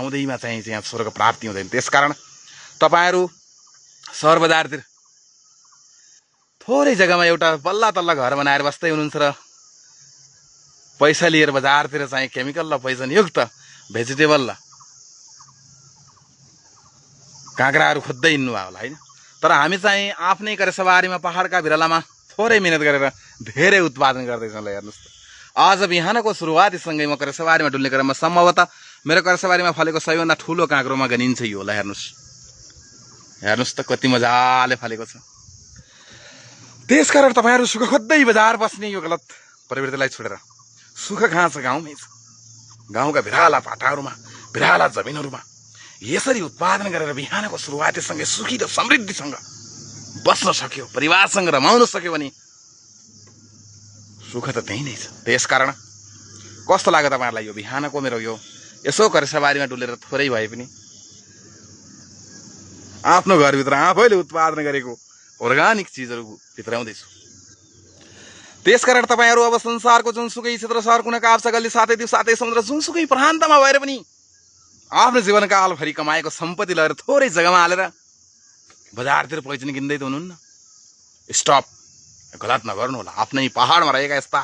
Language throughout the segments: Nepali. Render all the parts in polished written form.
आउँदैमा चाहिँ यहाँ स्वर्ग प्राप्ति हुँदैन। त्यसकारण तपाईहरु सहर बजारतिर थोरै जग्गामा एउटा बल्ला तल्ला घर बनाएर बस्दै हुनुहुन्छ र पैसा लिएर बजारतिर चाहिँ केमिकल र पोइजन युक्त भेजिटेबल र काँक्राहरू खोज्दै हिँड्नु भयो होला हैन। तर हामी चाहिँ आफ्नै करेसबारीमा पहाडका भिरालामा थोरै मेहनत गरेर धेरै उत्पादन गर्दैछौँ। ल हेर्नुस् त, आज बिहानको सुरुवातीसँगै म करेसबारीमा डुल्ने क्रममा सम्भवतः मेरो करेसबारीमा फलेको सबैभन्दा ठुलो काँक्रोमा गनिन्छ यो। ल हेर्नुस् त कति मजाले फलेको छ। त्यसकारण तपाईहरु सुख खोज्दै बजार बस्ने यो गलत प्रवृत्तिलाई छोडेर सुख कहाँ छ? गाउँमै छ। गाउँका भिराला पाटाहरूमा, भिराला जमिनहरूमा यसरी उत्पादन गरेर बिहानको सुरुवातीसँगै सुखी र समृद्धिसँग बस्न सक्यो, परिवारसँग रमाउन सक्यो भने सुख त त्यही नै छ। त्यसकारण कस्तो लाग्यो तपाईहरुलाई यो बिहानको मेरो यो यसो करेसबारीमा डुलेर थोरै भए पनि आफ्नो घरभित्र आफैले उत्पादन गरेको अर्गानिक चिजहरू भित्राउँदैछु। त्यसकारण तपाईहरु अब संसारको जुनसुकै क्षेत्र, सहर, कुना, काप्चा, गल्ली, साथै त्यो साथै समुद्र जुनसुकै प्रान्तमा भएर पनि आफ्नो जीवनकालभरि कमाएको सम्पत्ति लगेर थोरै जग्गामा हालेर बजारतिर पोइजन किन्दै त हुनुहुन्न। स्टप, गलत नगर्नु होला। आफ्नै पहाडमा रहेका यस्ता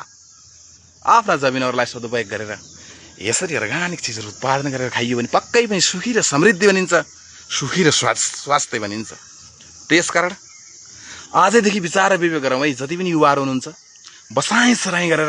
आफ्ना जमिनहरूलाई सदुपयोग गरेर यसरी अर्गानिक चिजहरू उत्पादन गरेर खाइयो भने पक्कै पनि सुखी र समृद्धि बनिन्छ, सुखी र स्वास्थ्य बनिन्छ। त्यसकारण आजैदेखि विचार र विवेक गरौँ है। जति पनि युवाहरू हुनुहुन्छ बसाइ सराइ गरेर